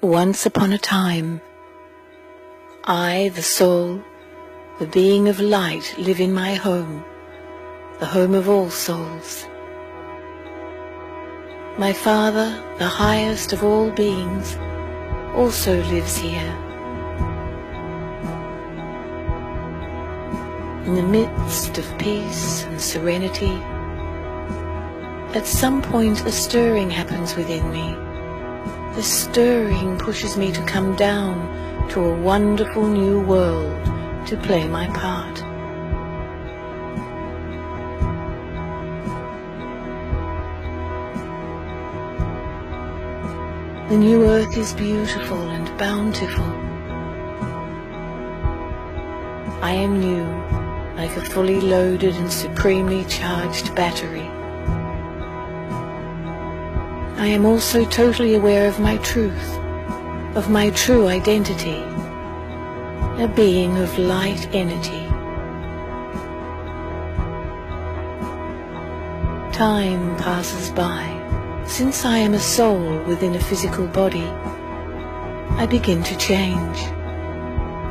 Once upon a time, I, the soul, the being of light, live in my home, the home of all souls. My Father, the highest of all beings, also lives here. In the midst of peace and serenity, at some point a stirring happens within me. The stirring pushes me to come down to a wonderful new world to play my part. The new earth is beautiful and bountiful. I am new, like a fully loaded and supremely charged battery. I am also totally aware of my truth, of my true identity, a being of light energy. Time passes by. Since I am a soul within a physical body, I begin to change.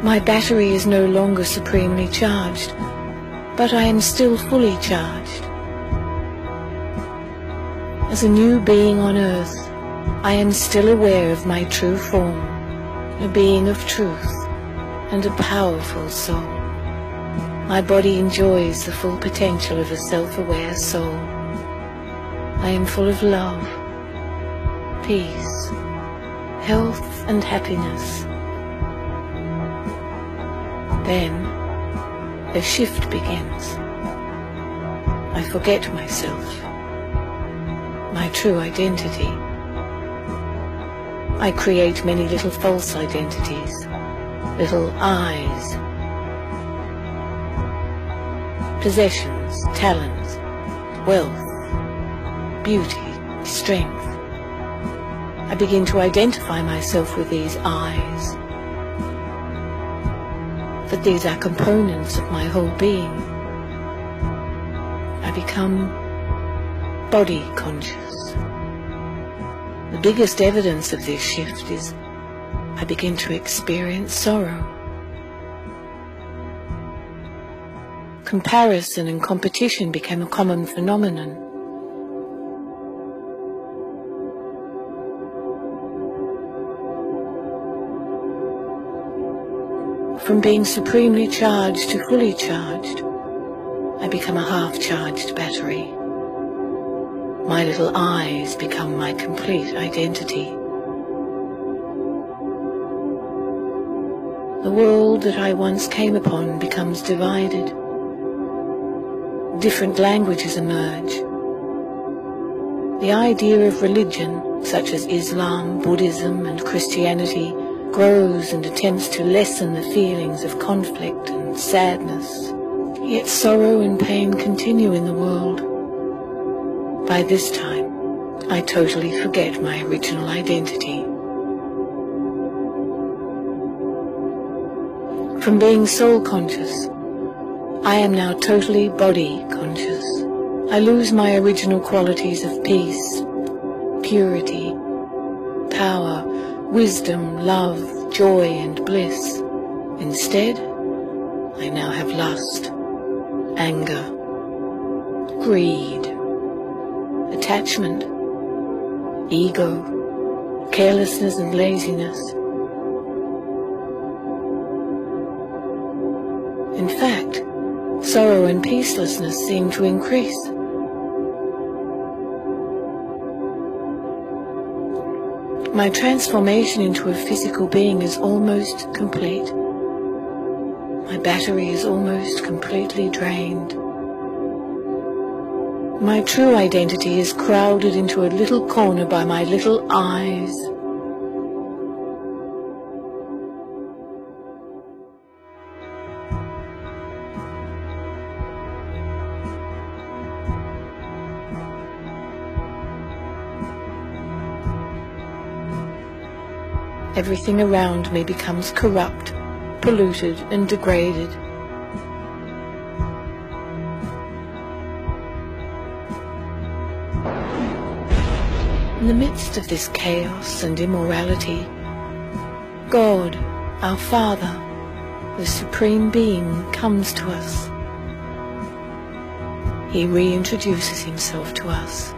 My battery is no longer supremely charged, but I am still fully charged. As a new being on earth, I am still aware of my true form, a being of truth and a powerful soul. My body enjoys the full potential of a self-aware soul. I am full of love, peace, health and happiness. Then a shift begins. I forget myself, my true identity. I create many little false identities, little I's. Possessions, talents, wealth, beauty, strength. I begin to identify myself with these I's. That these are components of my whole being. I become body conscious. The biggest evidence of this shift is I begin to experience sorrow. Comparison and competition became a common phenomenon. From being supremely charged to fully charged, I become a half-charged battery. My little I's become my complete identity. The world that I once came upon becomes divided. Different languages emerge. The idea of religion, such as Islam, Buddhism, and Christianity, grows and attempts to lessen the feelings of conflict and sadness. Yet sorrow and pain continue in the world. By this time, I totally forget my original identity. From being soul conscious, I am now totally body conscious. I lose my original qualities of peace, purity, power, wisdom, love, joy, and bliss. Instead, I now have lust, anger, greed, attachment, ego, carelessness and laziness. In fact, sorrow and peacelessness seem to increase. My transformation into a physical being is almost complete. My battery is almost completely drained. My true identity is crowded into a little corner by my little I's. Everything around me becomes corrupt, polluted, and degraded. In the midst of this chaos and immorality, God, our Father, the Supreme Being, comes to us. He reintroduces himself to us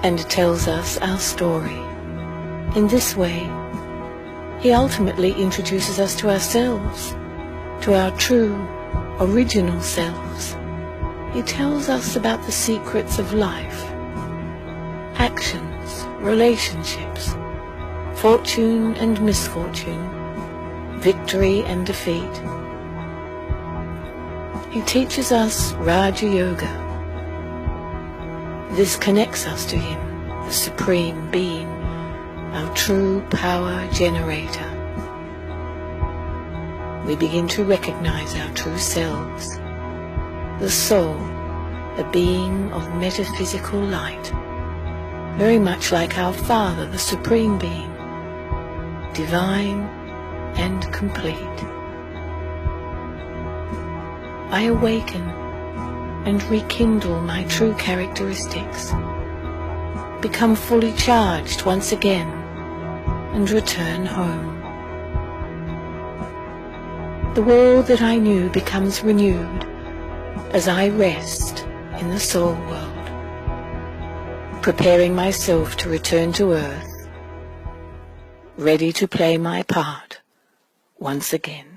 and tells us our story. In this way, he ultimately introduces us to ourselves, to our true, original selves. He tells us about the secrets of life, actions, relationships, fortune and misfortune, victory and defeat. He teaches us Raja Yoga. This connects us to him, the Supreme Being, our true power generator. We begin to recognize our true selves, the soul, a being of metaphysical light, very much like our Father, the Supreme Being, divine and complete. I awaken and rekindle my true characteristics, become fully charged once again, and return home. The world that I knew becomes renewed as I rest in the soul world, preparing myself to return to earth, ready to play my part once again.